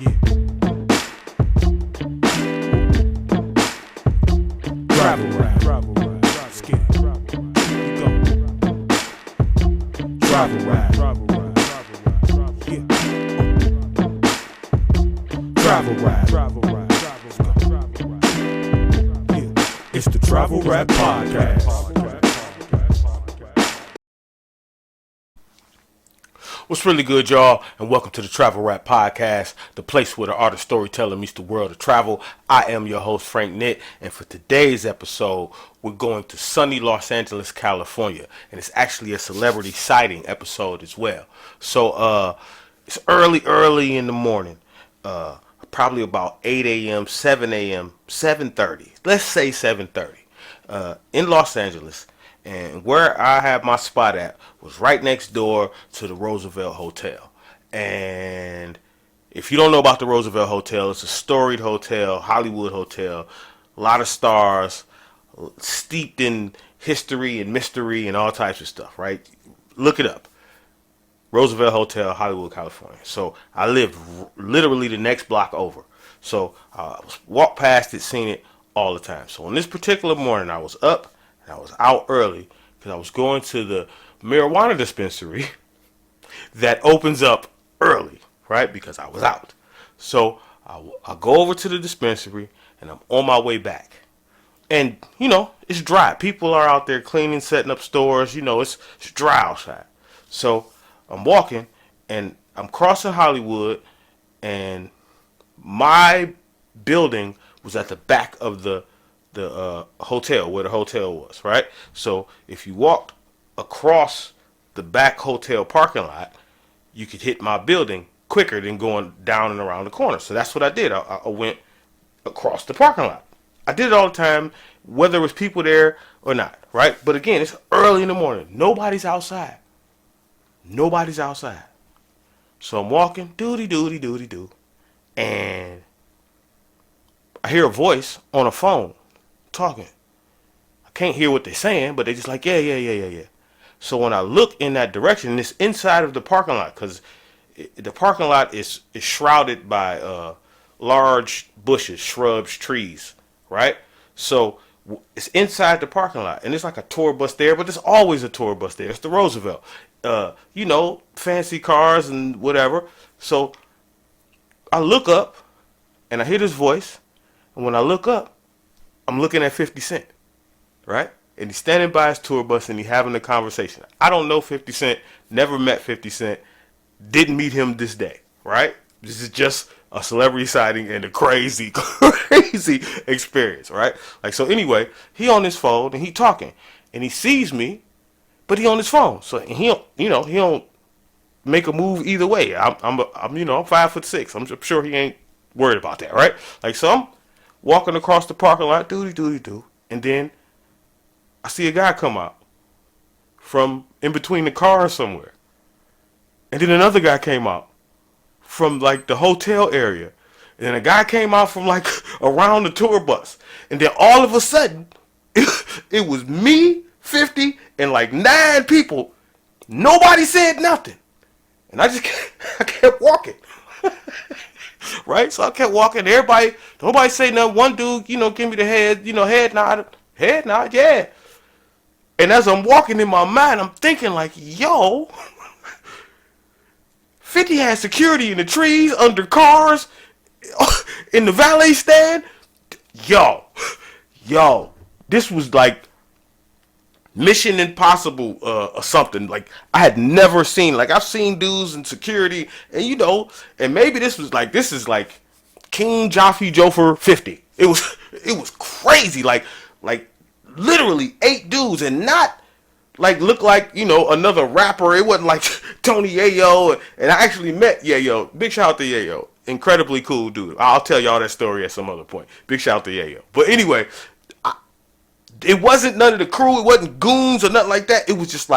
Yeah. Travel ride. Skip. You go. Travel ride. Yeah. Travel ride. Yeah. It's the Travel Rap Podcast. What's really good, y'all, and welcome to the Travel Rap Podcast, the place where the art of storytelling meets the world of travel. I am your host, Frank Nitt, and for today's episode, we're going to sunny Los Angeles, California, and it's actually a celebrity sighting episode as well. So, it's early in the morning, probably about 8 a.m., 7 a.m., 7:30. Let's say 7:30, in Los Angeles. And where I had my spot at was right next door to the Roosevelt Hotel. And if you don't know about the Roosevelt Hotel, it's a storied hotel, Hollywood hotel, a lot of stars, steeped in history and mystery and all types of stuff, right? Look it up. Roosevelt Hotel, Hollywood, California. So I lived literally the next block over. So I walked past it, seen it all the time. So on this particular morning, I was up. I was out early because I was going to the marijuana dispensary that opens up early, right? Because I was out. So I go over to the dispensary and I'm on my way back. And, it's dry. People are out there cleaning, setting up stores. It's dry outside. So I'm walking and I'm crossing Hollywood and my building was at the back of the hotel, where the hotel was, right? So if you walked across the back hotel parking lot, you could hit my building quicker than going down and around the corner. So that's what I did. I went across the parking lot. I did it all the time, whether it was people there or not, right? But again, it's early in the morning. Nobody's outside. So I'm walking, doody-doo, and I hear a voice on a phone talking. I can't hear what they're saying, but they're just like, yeah. So when I look in that direction, it's inside of the parking lot because the parking lot is shrouded by large bushes, shrubs, trees, right? So it's inside the parking lot, and it's like a tour bus there, but there's always a tour bus there. It's the Roosevelt. Fancy cars and whatever. So I look up, and I hear this voice, and when I look up, I'm looking at 50 Cent, right? And he's standing by his tour bus and he's having a conversation. I don't know 50 Cent, never met 50 Cent, didn't meet him this day, right? This is just a celebrity sighting and a crazy experience, right? So anyway, he on his phone and he talking and he sees me, but he on his phone. So he don't make a move either way. I'm 5'6". I'm sure he ain't worried about that, right? So I'm walking across the parking lot, doody-doo, and then I see a guy come out from in between the cars somewhere. And then another guy came out from the hotel area. And then a guy came out from around the tour bus. And then all of a sudden, it was me, 50, and 9 people. Nobody said nothing. And I kept walking. Right? So I kept walking. Nobody say nothing. One dude, give me the head nod, yeah. And as I'm walking in my mind, I'm thinking yo, 50 had security in the trees, under cars, in the valet stand. Yo, this was Mission Impossible or something. I had never seen. I've seen dudes in security, and and maybe this is King Joffrey Jofer 50. It was crazy. Literally 8 dudes, and not look another rapper. It wasn't Tony Yayo, and I actually met Yayo. Big shout out to Yayo. Incredibly cool dude. I'll tell y'all that story at some other point. Big shout out to Yayo. But anyway, it wasn't none of the crew. It wasn't goons or nothing like that. It was just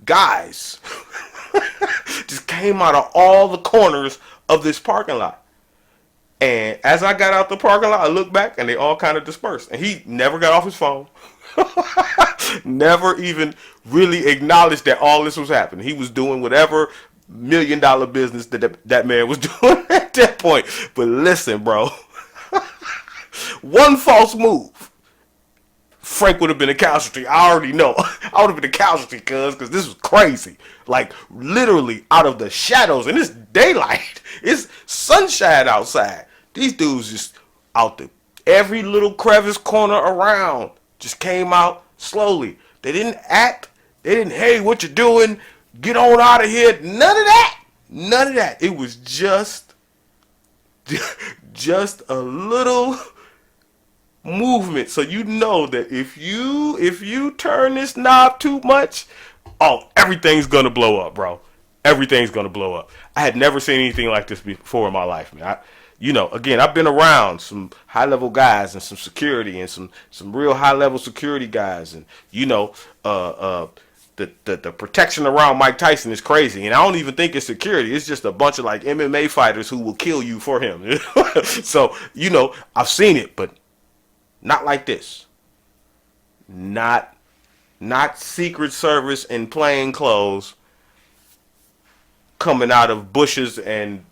guys. Just came out of all the corners of this parking lot. And as I got out the parking lot, I looked back and they all kind of dispersed. And he never got off his phone. Never even really acknowledged that all this was happening. He was doing whatever multi-million-dollar business that man was doing at that point. But listen, bro, one false move, Frank would have been a casualty. I already know. I would have been a casualty, because this was crazy. Like, literally out of the shadows, and it's daylight. It's sunshine outside. These dudes just out the every little crevice corner around just came out slowly. They didn't act. They didn't, hey, what you doing? Get on out of here. None of that. None of that. It was just a little movement, so you know that if you turn this knob too much, everything's gonna blow up, bro. Everything's gonna blow up. I had never seen anything like this before in my life, man. Again, I've been around some high level guys and some security and some real high level security guys, and the protection around Mike Tyson is crazy, and I don't even think it's security. It's just a bunch of like MMA fighters who will kill you for him. So I've seen it, but not like this. Not Secret Service in plain clothes coming out of bushes and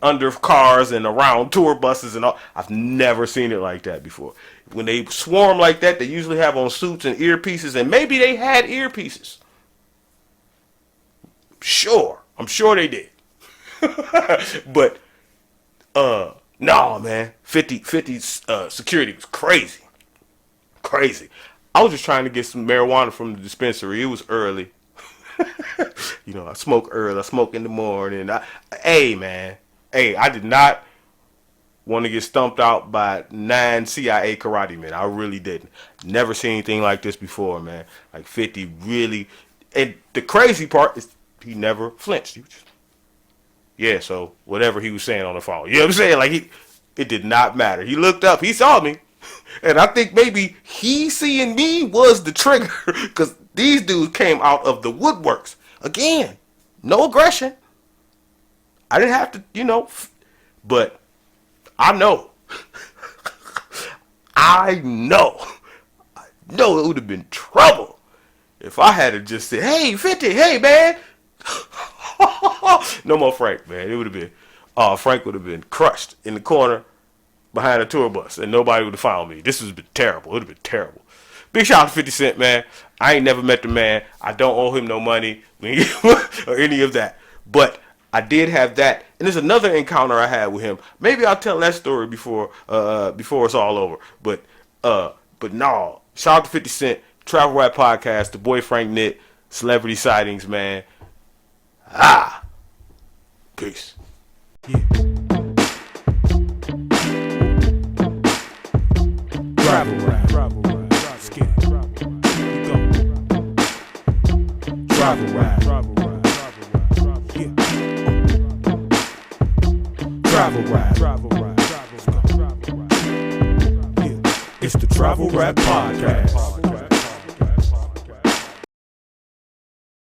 under cars and around tour buses and all. I've never seen it like that before. When they swarm like that, they usually have on suits and earpieces, and maybe they had earpieces. I'm sure they did. But no, man. 50's security was crazy. Crazy. I was just trying to get some marijuana from the dispensary. It was early. I smoke early. I smoke in the morning. I did not want to get stumped out by 9 CIA karate men. I really didn't. Never seen anything like this before, man. Like 50 really. And the crazy part is he never flinched. He was just, yeah, so whatever he was saying on the phone. You know what I'm saying? Like, it did not matter. He looked up. He saw me. And I think maybe he seeing me was the trigger, because these dudes came out of the woodworks. Again, no aggression. I didn't have to, but I know. I know it would have been trouble if I had to just say, hey, 50, hey, man. No more Frank, man. It would have been, Frank would have been crushed in the corner behind a tour bus, and nobody would have found me. This would have been terrible. It would have been terrible. Big shout out to 50 Cent, man. I ain't never met the man. I don't owe him no money or any of that. But I did have that. And there's another encounter I had with him. Maybe I'll tell that story before it's all over. But no. Shout out to 50 Cent, Travel Rap Podcast, the boy Frank Nitt, Celebrity Sightings, man. Peace. Yeah. Travel rap. Skip. You go. Travel rap. Yeah. Travel rap. Yeah. It's the Travel Rap Podcast.